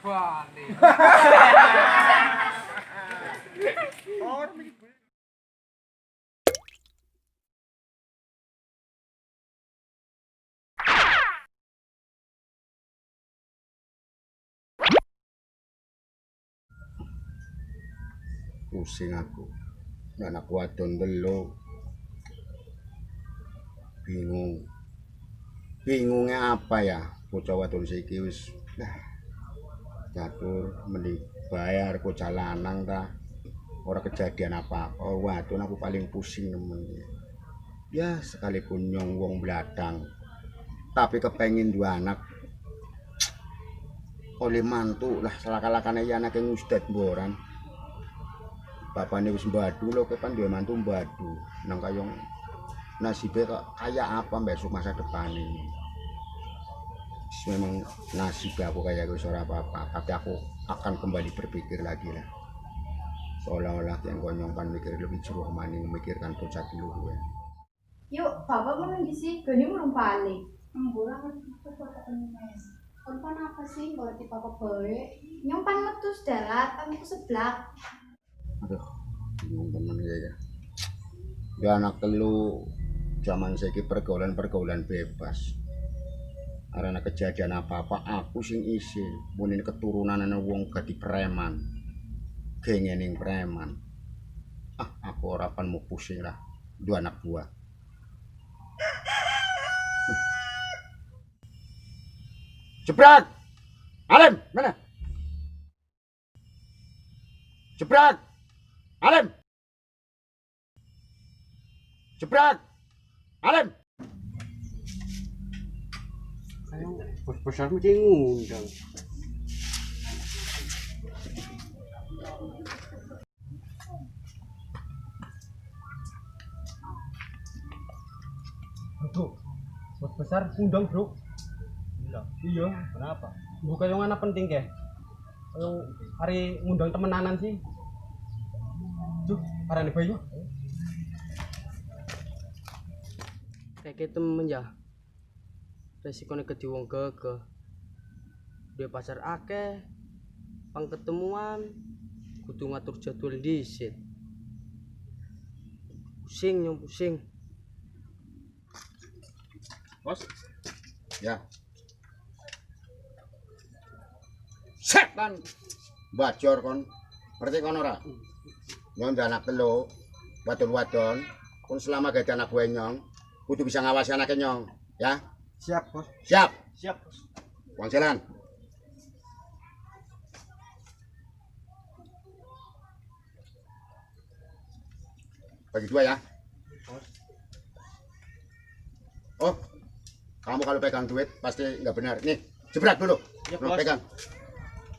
Bali. Pusing aku. Anak wadon telu. Bingungnya apa ya? Bocah wadon saiki wis catur mending bayar bocah lanang ta. Ora kejadian apa-apa. Oh, wadon aku paling pusing nemen. Ya sekalipun nyong wong bladang. Tapi kepengin dua anak. Oleh mantu lah selaka-lakane ya anake ngustad mboran. Bapaknya wis mbadu lho kepan duwe mantu mbadu. Nang kayong nasibe kok kayak apa besok masa depan ini. Memang nasib aku kayak gue ora apa-apa, tapi aku akan kembali berpikir lagi lah. Seolah-olah yang konyongkan mikir lebih ceruh maning memikirkan bocah dulu gue. Yuk, bapak mau nangis sih, gani urung balik. Murah kan apa ketemu mes. Kon apa sih ngerti papa bae? Nyompan metu dalat, aku seblak. Aduh, bingung temen ya. Ya anak telu zaman saiki pergaulan bebas. Karena kejadian apa-apa aku sing isin. Munin keturunan wong gadi preman. Gengening preman. Aku ora pan mau pusing lah. Dua anak buah. Jebrak! Alim, mana? Jebrak! Alim! Jebrak! Alim! Ayo, bos-bosan mesti ngundang. Bro, bos besar ngundang bro. Iya, kenapa? Bukan yang mana penting ke? Yang hari ngundang temenanan sih. Duh, arane bayu. Kayak temen ya. Resikonya ke wong gege. Dia pasar akeh. Pang ketemuan kudu ngatur jadwal dhisik. Pusing. Bos. Ya. Setan. Bajor kon. Ngerti kon ora? Nyong anak telu, wadon-wadon, kon selama gak ada anak gue nyong, kudu bisa ngawasi anaknya nyong, ya? Siap, bos. Siap. Siap, bos. Uang jalan. Bagi dua ya. Oh, kamu kalau pegang duit pasti nggak benar. Nih, jebrak dulu. Ya, Belum bos. pegang.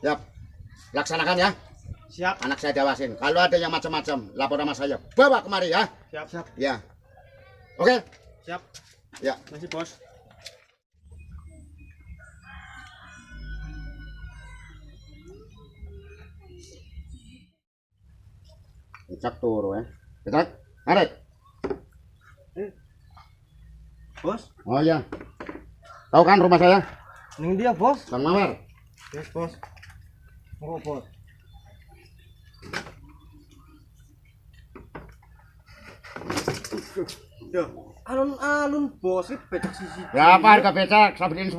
Yap. Laksanakan ya. Siap. Anak saya dawasin. Kalau ada yang macam-macam, lapor sama saya. Bawa kemari ya. Siap. Ya. Oke. Siap. Ya. Masih, bos. Cak turu ya. Cak. Narik. Bos, Oh ya. Tahu kan rumah saya? ning dia, bos. Kang Mawar. Yes, bos. Monggo, bos. Yo, alun-alun bos, iki becak sisi. Berapa harga becak? Sabitin 10.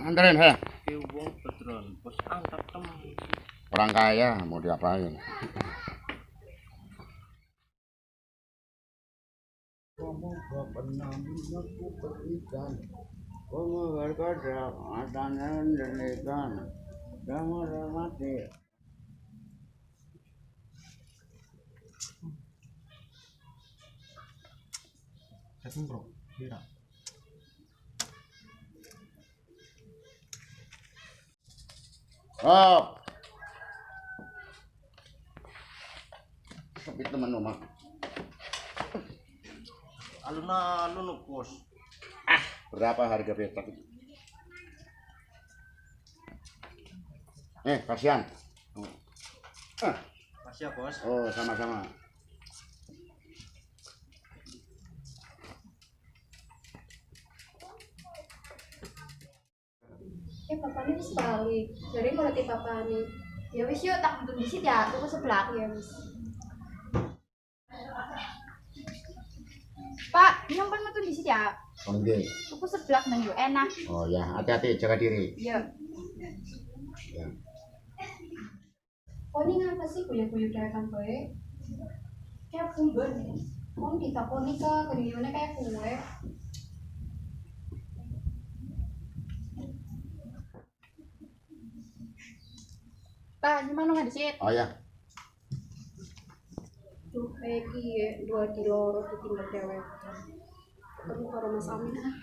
Anterin saya. Ki wong beneran, bos antar temen. Orang kaya mau diapain? Kamu gak pernah menyapu berikan. Kamu berkata matanya denikan. Kamu udah mati. Datang bro, kira. Oh. Tapi teman rumah. Alun-alun, bos. Berapa harga becak itu? Kasihan. Masih ya, bos. Oh, sama-sama. Bapaknya wis balik. Jadi ngerti bapaknya. Ya wis yuk tak nonton di situ ya, aku sebelah ya wis. Pak, nyong kan nonton di situ ya. Oh nggih. Aku sebelah nang yo enak. Oh ya, hati-hati jaga diri. Iya. Ya. Kau ini ngapa sih kuya-kuya kan kowe? Kayak pungben. Kau ditakoni ke kediyone kayak kue. Pak, gimana nggak di situ? Oh ya. Duh, kayak dua kilo roti tinggal cewek. Ketemu karo Mas Amin ah.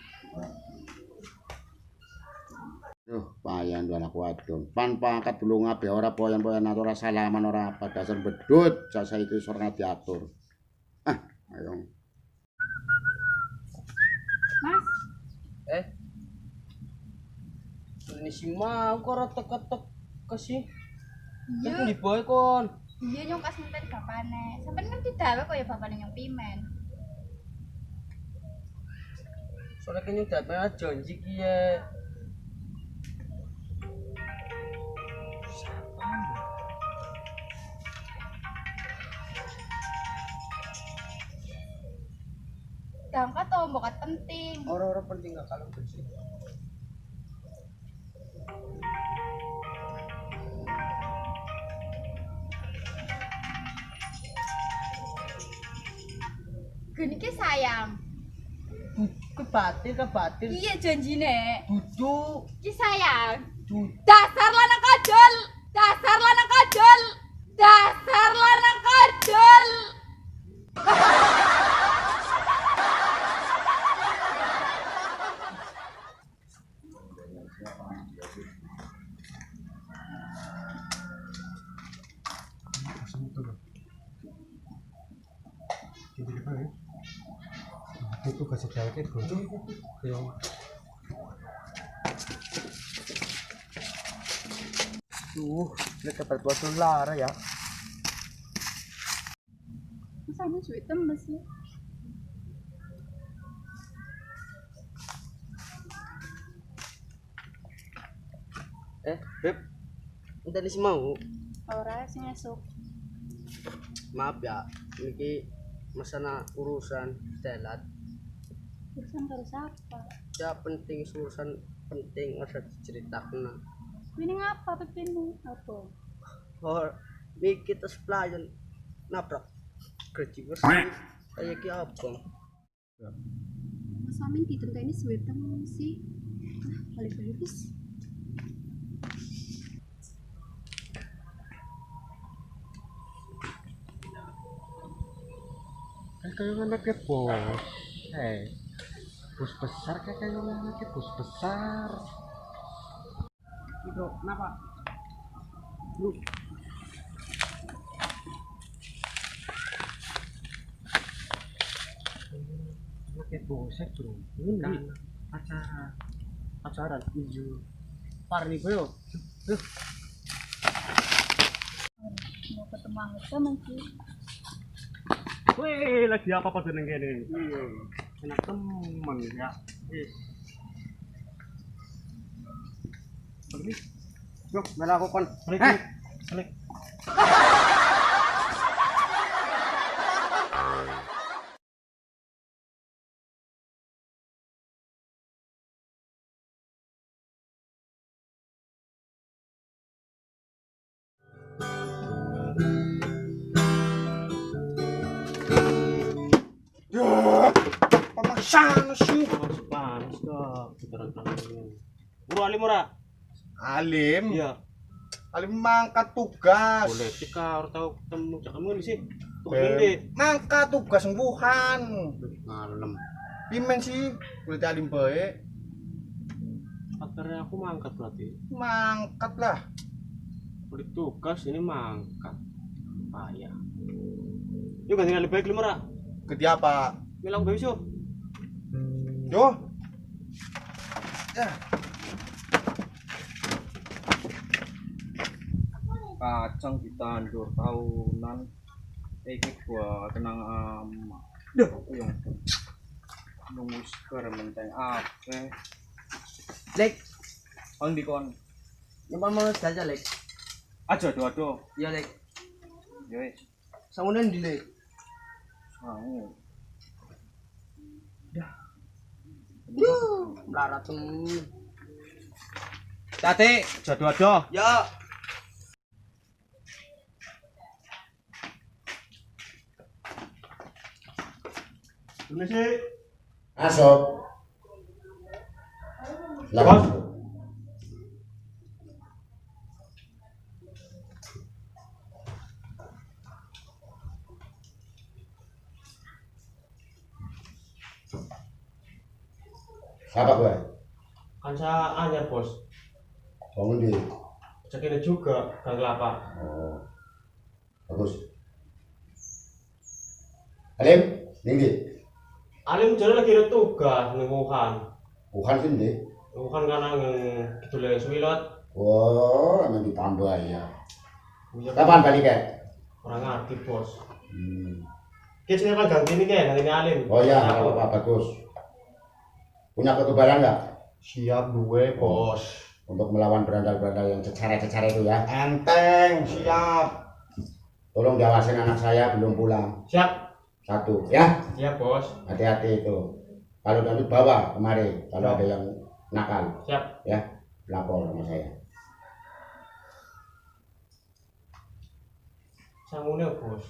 Payan dua anak wadon. Pan pangkat dulu ngabe ora poyan-poyan ora salaman ora apa dasar bedut jasa iki ora diatur. Ah, ayo. Mas, Ini si mau kok ora teka-teka sih. iya. Aku di boy kon. Iya nyong pas ngenten bapane. Sampeyan ngerti dawe kok ya bapane nyong pimen. Soalnya kayaknya udah pernah janji ki ya. Dangka to bokat penting. Orang-orang penting gak kalau bersih. Gini ki sayang. Ke batin. Iya janjine. Dudu. Ki sayang. Dudu. Dasar lanang kajol. Dasar lanang kajol. Dasar lanang kajol. Itu kasih jalan bro. Yang Ini dapat buat lara ya. Masa ini sulit temes ya. Beb. Entah si mau. Ora sing esuk. Maaf ya, ini masalah urusan telat. Urusan karo siapa? Ya penting urusan penting harus diceritakan. Ini ngapa pepinu? Apa? Oh, ini kita pelayan nabrak kerja bersih. Kayak ki apa? Mas Amin ditenteni suwe temen sih. Balik-balik wis. kayak anaknya bos. Bos besar kayak anaknya bos besar. Bro, kenapa? Lu Anaknya bosnya bro. Ini kan acara hijau. Par nih bro. Mau ketemu anggota temen sih. Wih, lagi apa pada neng kene? Iya. Enak temen ya. Pergi. Yuk, malah aku kon. Balik. Pamaksan sih. Panas kok. Buru alim ora? Alim. Iya. Alim mangkat tugas. Boleh tika harus tahu ketemu cak kamu di sini. Tuh gede. Mangkat tugas sembuhan. Malam. Pimen sih, kulit alim baik. Akhirnya aku mangkat berarti. Mangkat lah. Kulit tugas ini mangkat. Payah. Yuk ganti lebih baik limera. Gede apa? Bilang bagus yuk. Yo. Ya. Kacang ditandur tahunan iki gua kenang Duh, yang nunggu seger menteng ape Lek, Kon di kon. Nyimpan mau jajal lek. Aja aduh. Iya lek. Ya wis. Sangunan di lek. Sangu. Melarat tem. Tate, aja. Ya. Ini sih. Masuk. Bos. Siapa gue? Kan saya anyar bos, Bangun di. cekini juga Gang Kelapa. Oh. Bagus. Alim, tinggi. Alim jadi lagi ada tugas ning Wuhan. Bukan sini. Wuhan kan yang kidule Suwilot. Oh, emang ditambah ya. Punya Kapan balik ya? orang ngerti bos. Hmm. Kisnya kan ganti ini kayak ganti Alim. Oh ya, nggak apa-apa, bagus. Punya kekebalan nggak? Siap gue, Bos. Untuk melawan berandal-berandal yang cecara-cecara itu ya. Enteng, siap. Tolong diawasin anak saya belum pulang. Siap. Satu, ya. Siap bos. Hati-hati itu. Kalau nanti bawa kemari, kalau ada yang nakal, Siap. ya, lapor sama saya. Sangune bos.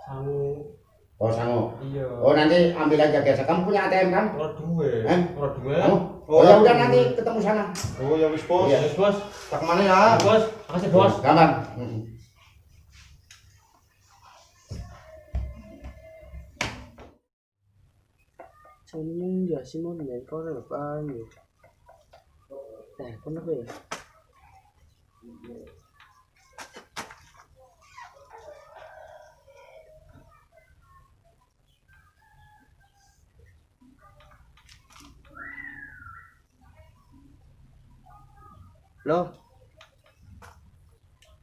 Sangu. Oh, sangu. Iya. Oh, nanti ambil aja biasa. Kamu punya ATM kan? Ora duwe. Eh? Ora duwe. Kamu? Oh, ya udah nanti ketemu sana. Oh ya wis, Bos. Iya. Yes bos. Tak kemana ya? Bos. Makasih bos. Gampang. Sangunan ya Simon ya kau ada apa ya? Kenapa ya? Loh.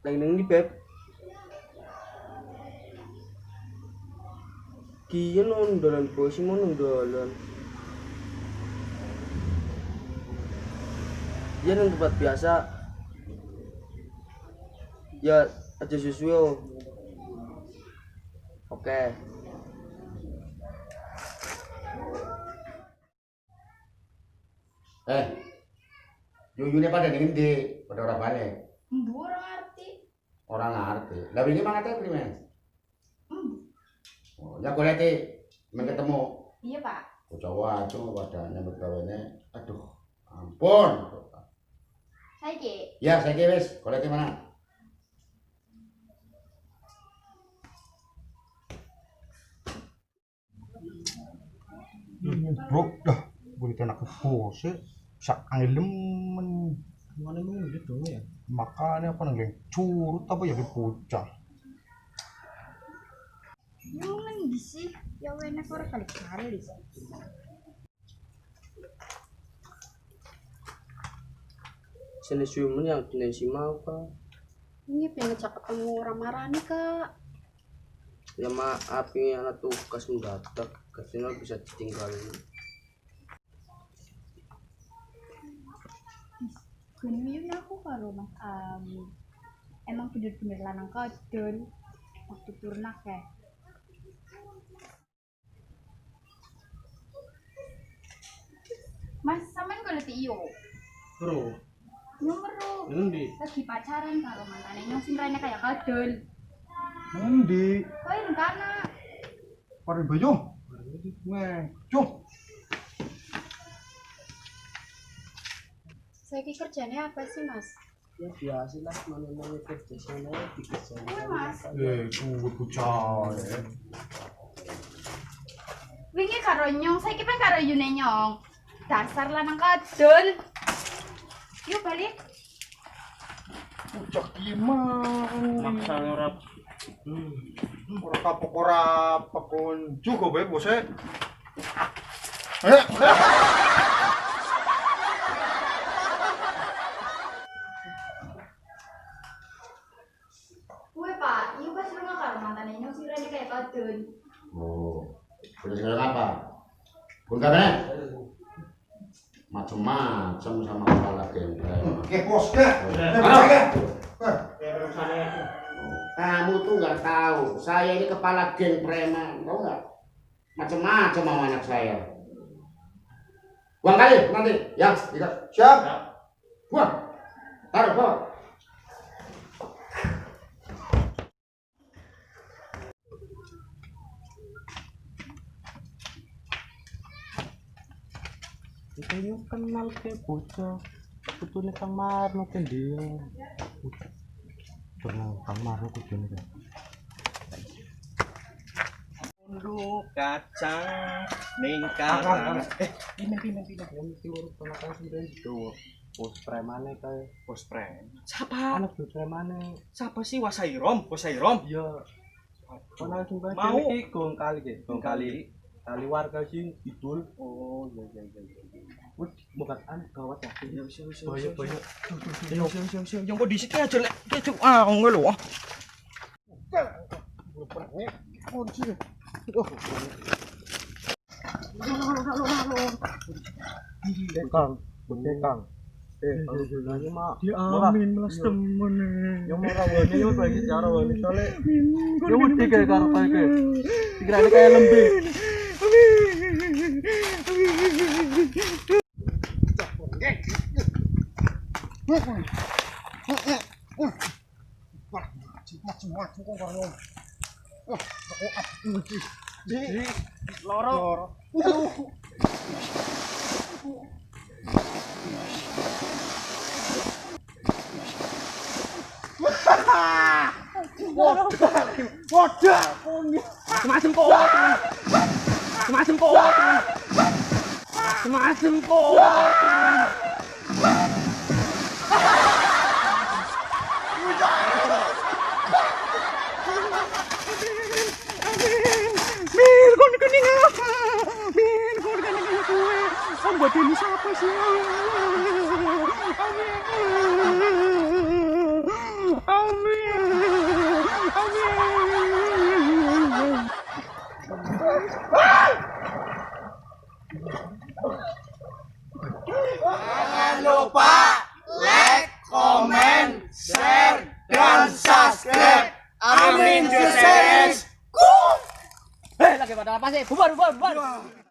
Lagi nang di Beb. Kian nondolan bos mau nondolan. Dia nang tempat biasa. Ya aja susu. Oke. Yuyune pada ngendi? Pada orang balik. Mbu orang ngerti. Orang ngerti. Lah ini mana teh primen? Oh, ya boleh ketemu. Iya pak. Jawa itu pada nyambut gawene. Aduh, ampun. Saiki. Ya, saya wis. Golek mana? Bro, dah boleh tenak ke bos. Sak angelem Mana mau gitu ya? makanya apa nang curut apa ya bocah. Yang ngendi sih? Ya wene ora kali-kali. Sini sumen yang jenis si mau kak. Ini pengen cak ketemu orang marani kak. Ya maaf ini anak tugas mendadak. Katanya bisa ditinggalin. Guyun aku karo Mas Ami. Emang bener-bener lanang kadon. Waktu turun akeh. Mas, sampean golek iyo. Bro. Nyumeru. Endi? Lagi pacaran karo mantane yang sing raine kayak kadon. Nanti Kowe ning kana. pare boyo. Cuk. Saiki kerjane apa sih, Mas? Ya biasa lah mana kerja sana dikerja. Kowe, Mas. Bocah. Wingi karo nyong, saiki pengen karo Yune nyong. Dasar lanang kadon. Yuk balik. Bocah gimana? Maksa ngorap. Ora kapok ora pakon juga bae bos e. Ayo. Kowe, Pak, iya pas lunga karo mantane nyong sing raine kayak kadon. Oh, boleh sekarang apa? Pun kapan? macem-macem sama kepala geng preman. Oke bos, gak? Kamu tuh nggak tahu, saya ini kepala geng preman, tahu nggak? Macem-macem sama anak saya. Buang kali nanti, ya, Siap. buang, taruh bawah. Kita yuk kenal ke bocah. Betulnya Kang Marno kan dia. Pernah Kang Marno kudune kan. Unduk kacang ning karang. Pindah keluar penakan sendiri itu. Bos premane kae. Bos Pren. Siapa? Anak bos premane. Siapa sih Wasairom? Wasairom. Iya. Kenal sing bae Mau. iki gong kali ge. Gong kali. Kali warga sing idul. Oh, iya. Wih, bukan gawat ya. Iya, siap. Banyak. Siap. Yang kok di sini aja lek. Ah, enggak lho. Kang, bener Kang. Kalau gunanya mah Amin melas temen. yang murah wani yo bagi cara wani soalnya yo wedi kayak karo kayak pikirannya kayak lembih. Loro. Semacam kok. Mir, kon kening apa? Mir, kon kening kowe. Kon buat ini siapa sih? Jangan lupa like, comment, share, dan subscribe. Amin, Joses. Lagi pada apa sih? Bubar.